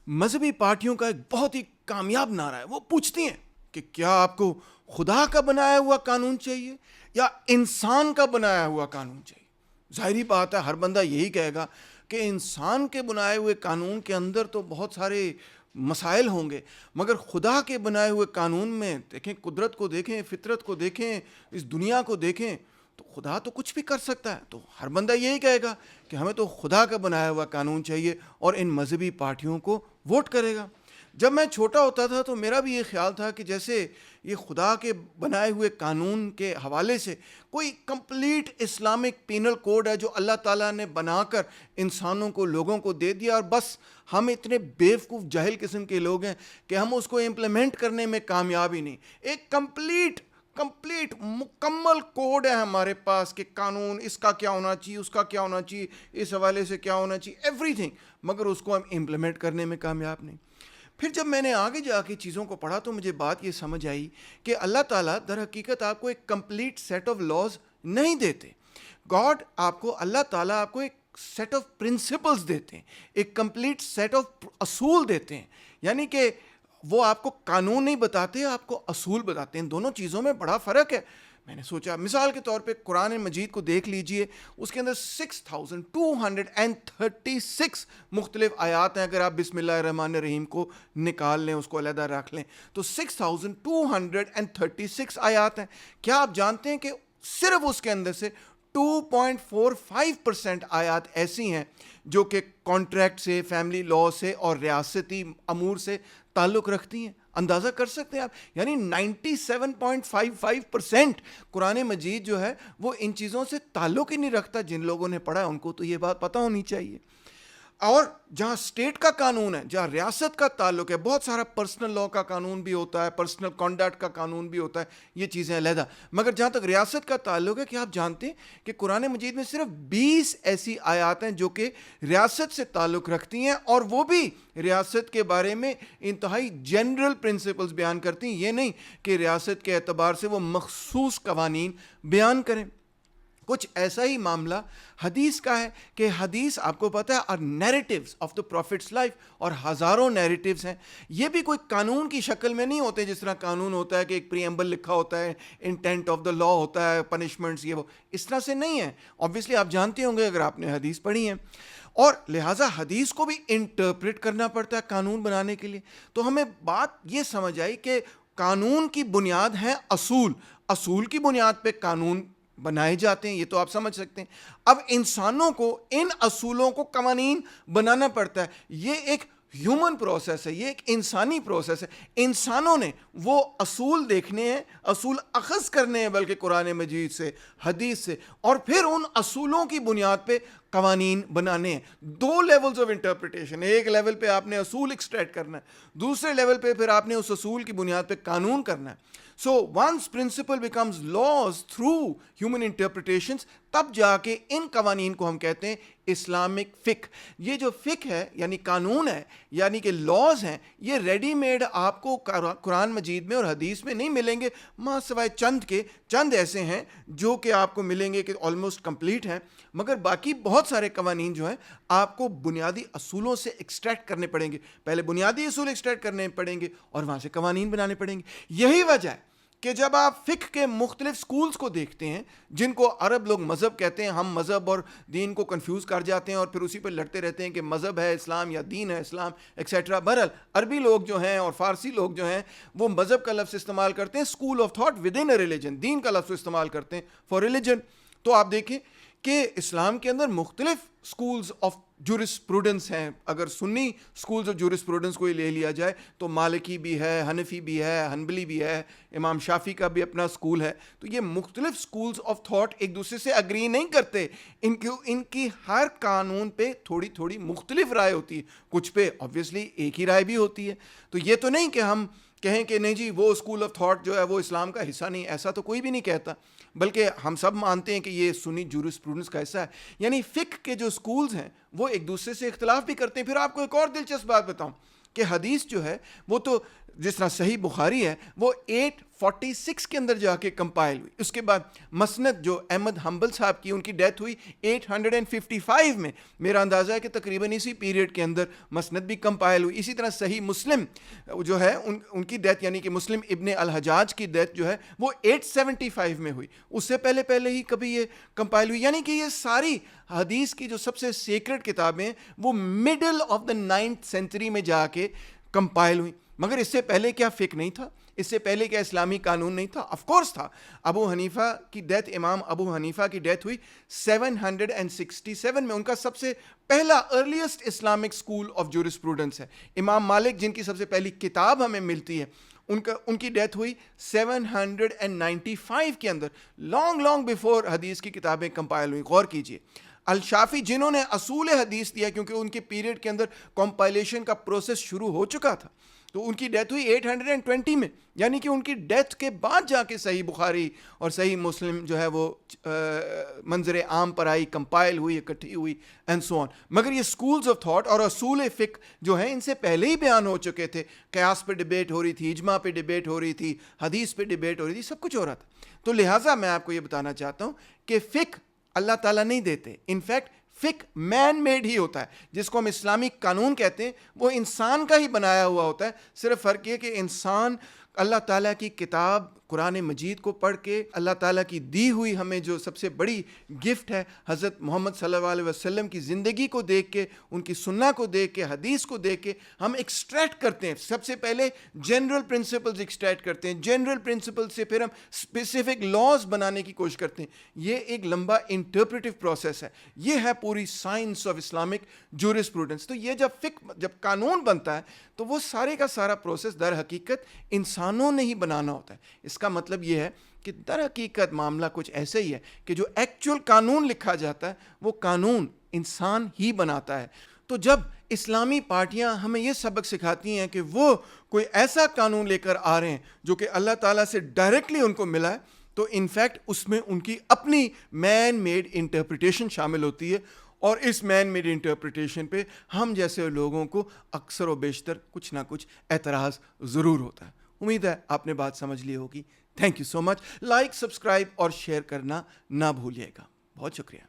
مذہبی پارٹیوں کا ایک بہت ہی کامیاب نعرہ ہے. وہ پوچھتی ہیں کہ کیا آپ کو خدا کا بنایا ہوا قانون چاہیے یا انسان کا بنایا ہوا قانون چاہیے؟ ظاہری بات ہے ہر بندہ یہی کہے گا کہ انسان کے بنائے ہوئے قانون کے اندر تو بہت سارے مسائل ہوں گے، مگر خدا کے بنائے ہوئے قانون میں دیکھیں، قدرت کو دیکھیں، فطرت کو دیکھیں، اس دنیا کو دیکھیں، تو خدا تو کچھ بھی کر سکتا ہے. تو ہر بندہ یہی کہے گا کہ ہمیں تو خدا کا بنایا ہوا قانون چاہیے اور ان مذہبی پارٹیوں کو ووٹ کرے گا. جب میں چھوٹا ہوتا تھا تو میرا بھی یہ خیال تھا کہ جیسے یہ خدا کے بنائے ہوئے قانون کے حوالے سے کوئی کمپلیٹ اسلامک پینل کوڈ ہے جو اللہ تعالیٰ نے بنا کر انسانوں کو، لوگوں کو دے دیا، اور بس ہم اتنے بیوقوف جاہل قسم کے لوگ ہیں کہ ہم اس کو امپلیمنٹ کرنے میں کامیاب ہی نہیں. ایک کمپلیٹ مکمل کوڈ ہے ہمارے پاس کہ قانون اس کا کیا ہونا چاہیے، اس کا کیا ہونا چاہیے، اس حوالے سے کیا ہونا چاہیے، ایوری تھنگ، مگر اس کو ہم امپلیمنٹ کرنے میں کامیاب نہیں. پھر جب میں نے آگے جا کے چیزوں کو پڑھا تو مجھے بات یہ سمجھ آئی کہ اللہ تعالیٰ در حقیقت آپ کو ایک کمپلیٹ سیٹ آف لاز نہیں دیتے. گاڈ اللہ تعالیٰ آپ کو ایک سیٹ آف پرنسپلز دیتے ہیں، ایک کمپلیٹ سیٹ آف اصول دیتے ہیں. یعنی کہ وہ آپ کو قانون نہیں بتاتے، آپ کو اصول بتاتے ہیں. دونوں چیزوں میں بڑا فرق ہے. میں نے سوچا مثال کے طور پہ قرآن مجید کو دیکھ لیجئے، اس کے اندر 6236 مختلف آیات ہیں. اگر آپ بسم اللہ الرحمن الرحیم کو نکال لیں، اس کو علیحدہ رکھ لیں تو 6236 آیات ہیں. کیا آپ جانتے ہیں کہ صرف اس کے اندر سے 2.45% آیات ایسی ہیں جو کہ کانٹریکٹ سے، فیملی لاء سے اور ریاستی امور سے تعلق رکھتی ہیں؟ اندازہ کر سکتے ہیں آپ، یعنی 97.55% قرآن مجید جو ہے وہ ان چیزوں سے تعلق ہی نہیں رکھتا. جن لوگوں نے پڑھا ہے ان کو تو یہ بات پتہ ہونی چاہیے. اور جہاں اسٹیٹ کا قانون ہے، جہاں ریاست کا تعلق ہے، بہت سارا پرسنل لاء کا قانون بھی ہوتا ہے، پرسنل کانڈکٹ کا قانون بھی ہوتا ہے، یہ چیزیں علیحدہ. مگر جہاں تک ریاست کا تعلق ہے، کہ آپ جانتے ہیں کہ قرآن مجید میں صرف 20 ایسی آیات ہیں جو کہ ریاست سے تعلق رکھتی ہیں، اور وہ بھی ریاست کے بارے میں انتہائی جنرل پرنسپلز بیان کرتی ہیں. یہ نہیں کہ ریاست کے اعتبار سے وہ مخصوص قوانین بیان کریں. کچھ ایسا ہی معاملہ حدیث کا ہے کہ حدیث آپ کو پتہ ہے are narratives of the prophet's life، اور ہزاروں narratives ہیں. یہ بھی کوئی قانون کی شکل میں نہیں ہوتے جس طرح قانون ہوتا ہے کہ ایک پریمبل لکھا ہوتا ہے، انٹینٹ آف دا لا ہوتا ہے، پنشمنٹس، یہ وہ اس طرح سے نہیں ہے. obviously آپ جانتے ہوں گے اگر آپ نے حدیث پڑھی ہے، اور لہٰذا حدیث کو بھی انٹرپریٹ کرنا پڑتا ہے قانون بنانے کے لیے. تو ہمیں بات یہ سمجھ آئی کہ قانون کی بنیاد ہے اصول کی بنیاد پہ قانون بنائے جاتے ہیں. یہ تو آپ سمجھ سکتے ہیں. اب انسانوں کو ان اصولوں کو قوانین بنانا پڑتا ہے. یہ ایک ہیومن پروسیس ہے، یہ ایک انسانی پروسیس ہے. انسانوں نے وہ اصول دیکھنے ہیں، اصول اخذ کرنے ہیں، بلکہ قرآن مجید سے، حدیث سے، اور پھر ان اصولوں کی بنیاد پہ قوانین بنانے ہیں. 2 لیولز آف انٹرپریٹیشن. ایک لیول پہ آپ نے اصول ایکسٹریکٹ کرنا ہے، دوسرے لیول پہ پھر آپ نے اس اصول کی بنیاد پہ قانون کرنا ہے. So once principle becomes laws through human interpretations، تب جا کے ان قوانین کو ہم کہتے ہیں اسلامک فقہ. یہ جو فقہ ہے یعنی قانون ہے، یعنی کہ لاز ہیں، یہ ریڈی میڈ آپ کو قرآن مجید میں اور حدیث میں نہیں ملیں گے، ماں سوائے چند ایسے ہیں جو کہ آپ کو ملیں گے کہ آلموسٹ کمپلیٹ ہیں. مگر باقی بہت سارے قوانین جو ہیں آپ کو بنیادی اصولوں سے ایکسٹریکٹ کرنے پڑیں گے. پہلے بنیادی اصول ایکسٹریکٹ کرنے پڑیں گے اور وہاں سے قوانین بنانے پڑیں گے. یہی وجہ ہے کہ جب آپ فقہ کے مختلف سکولز کو دیکھتے ہیں، جن کو عرب لوگ مذہب کہتے ہیں، ہم مذہب اور دین کو کنفیوز کر جاتے ہیں اور پھر اسی پہ لڑتے رہتے ہیں کہ مذہب ہے اسلام یا دین ہے اسلام ایکسیٹرا. بہرحال عربی لوگ جو ہیں اور فارسی لوگ جو ہیں وہ مذہب کا لفظ استعمال کرتے ہیں school of thought within a religion, دین کا لفظ استعمال کرتے ہیں فار ریلیجن. تو آپ دیکھیں کہ اسلام کے اندر مختلف سکولز آف جورسپروڈنس ہیں. اگر سنی سکولز آف جورسپروڈنس کو لے لیا جائے تو مالکی بھی ہے، حنفی بھی ہے، حنبلی بھی ہے، امام شافی کا بھی اپنا سکول ہے. تو یہ مختلف سکولز آف تھاٹ ایک دوسرے سے اگری نہیں کرتے. ان کی ہر قانون پہ تھوڑی مختلف رائے ہوتی ہے. کچھ پہ آبویسلی ایک ہی رائے بھی ہوتی ہے. تو یہ تو نہیں کہ ہم کہیں کہ نہیں جی وہ اسکول آف تھاٹ جو ہے وہ اسلام کا حصہ نہیں. ایسا تو کوئی بھی نہیں کہتا، بلکہ ہم سب مانتے ہیں کہ یہ سنی جورسپروڈنس کا حصہ ہے. یعنی فقہ کے جو سکولز ہیں وہ ایک دوسرے سے اختلاف بھی کرتے ہیں. پھر آپ کو ایک اور دلچسپ بات بتاؤں کہ حدیث جو ہے وہ تو جس طرح صحیح بخاری ہے وہ 46 کے اندر جا کے کمپائل ہوئی. اس کے بعد مسند جو احمد حنبل صاحب کی، ان کی ڈیتھ ہوئی 855 میں. میرا اندازہ ہے کہ تقریباً اسی پیریڈ کے اندر مسند بھی کمپائل ہوئی. اسی طرح صحیح مسلم جو ہے ان کی ڈیتھ یعنی کہ مسلم ابن الحجاج کی ڈیتھ جو ہے وہ 875 میں ہوئی. اس سے پہلے ہی کبھی یہ کمپائل ہوئی. یعنی کہ یہ ساری حدیث کی جو سب سے سیکرڈ کتابیں ہیں وہ middle of the 9th century میں جا کے کمپائل ہوئی. مگر اس سے پہلے کیا فقہ نہیں تھا؟ اس سے پہلے کیا اسلامی قانون نہیں تھا؟ آف کورس تھا. ابو حنیفہ کی ڈیتھ، امام ابو حنیفہ کی ڈیتھ ہوئی 767 میں. ان کا سب سے پہلا earliest Islamic school of jurisprudence ہے. امام مالک جن کی سب سے پہلی کتاب ہمیں ملتی ہے، ان کی ڈیتھ ہوئی 795 کے اندر، لانگ بیفور حدیث کی کتابیں کمپائل ہوئی. غور کیجئے. الشافی جنہوں نے اصول حدیث دیا کیونکہ ان کے پیریڈ کے اندر کمپائلیشن کا پروسیس شروع ہو چکا تھا، تو ان کی ڈیتھ ہوئی 820 میں. یعنی کہ ان کی ڈیتھ کے بعد جا کے صحیح بخاری اور صحیح مسلم جو ہے وہ منظر عام پر آئی، کمپائل ہوئی، اکٹھی ہوئی اینڈ سو آن. مگر یہ سکولز آف تھاٹ اور اصول فقہ جو ہیں ان سے پہلے ہی بیان ہو چکے تھے. قیاس پہ ڈیبیٹ ہو رہی تھی، اجماع پہ ڈیبیٹ ہو رہی تھی، حدیث پہ ڈیبیٹ ہو رہی تھی، سب کچھ ہو رہا تھا. تو لہٰذا میں آپ کو یہ بتانا چاہتا ہوں کہ فقہ اللہ تعالیٰ نہیں دیتے. انفیکٹ فقہ مین میڈ ہی ہوتا ہے. جس کو ہم اسلامی قانون کہتے ہیں وہ انسان کا ہی بنایا ہوا ہوتا ہے. صرف فرق یہ کہ انسان اللہ تعالیٰ کی کتاب قرآن مجید کو پڑھ کے، اللہ تعالیٰ کی دی ہوئی ہمیں جو سب سے بڑی گفٹ ہے حضرت محمد صلی اللہ علیہ وسلم کی زندگی کو دیکھ کے، ان کی سنہ کو دیکھ کے، حدیث کو دیکھ کے ہم ایکسٹریکٹ کرتے ہیں. سب سے پہلے جنرل پرنسپلز ایکسٹریکٹ کرتے ہیں، جنرل پرنسپل سے پھر ہم اسپیسیفک لاز بنانے کی کوشش کرتے ہیں. یہ ایک لمبا انٹرپریٹیو پروسیس ہے. یہ ہے پوری سائنس آف اسلامک جورسپروڈنس. تو یہ جب قانون بنتا ہے تو وہ سارے کا سارا پروسیس در حقیقت انسانوں نے ہی بنانا ہوتا ہے. اس کا مطلب یہ ہے کہ در حقیقت معاملہ کچھ ایسے ہی ہے کہ جو ایکچوئل قانون لکھا جاتا ہے وہ قانون انسان ہی بناتا ہے. تو جب اسلامی پارٹیاں ہمیں یہ سبق سکھاتی ہیں کہ وہ کوئی ایسا قانون لے کر آ رہے ہیں جو کہ اللہ تعالیٰ سے ڈائریکٹلی ان کو ملا ہے، تو انفیکٹ اس میں ان کی اپنی مین میڈ انٹرپریٹیشن شامل ہوتی ہے. اور اس مین میڈ انٹرپریٹیشن پہ ہم جیسے لوگوں کو اکثر و بیشتر کچھ نہ کچھ اعتراض ضرور ہوتا ہے. امید ہے آپ نے بات سمجھ لی ہوگی. Thank you so much. Like, subscribe اور شیئر کرنا نہ بھولیے گا. بہت شکریہ.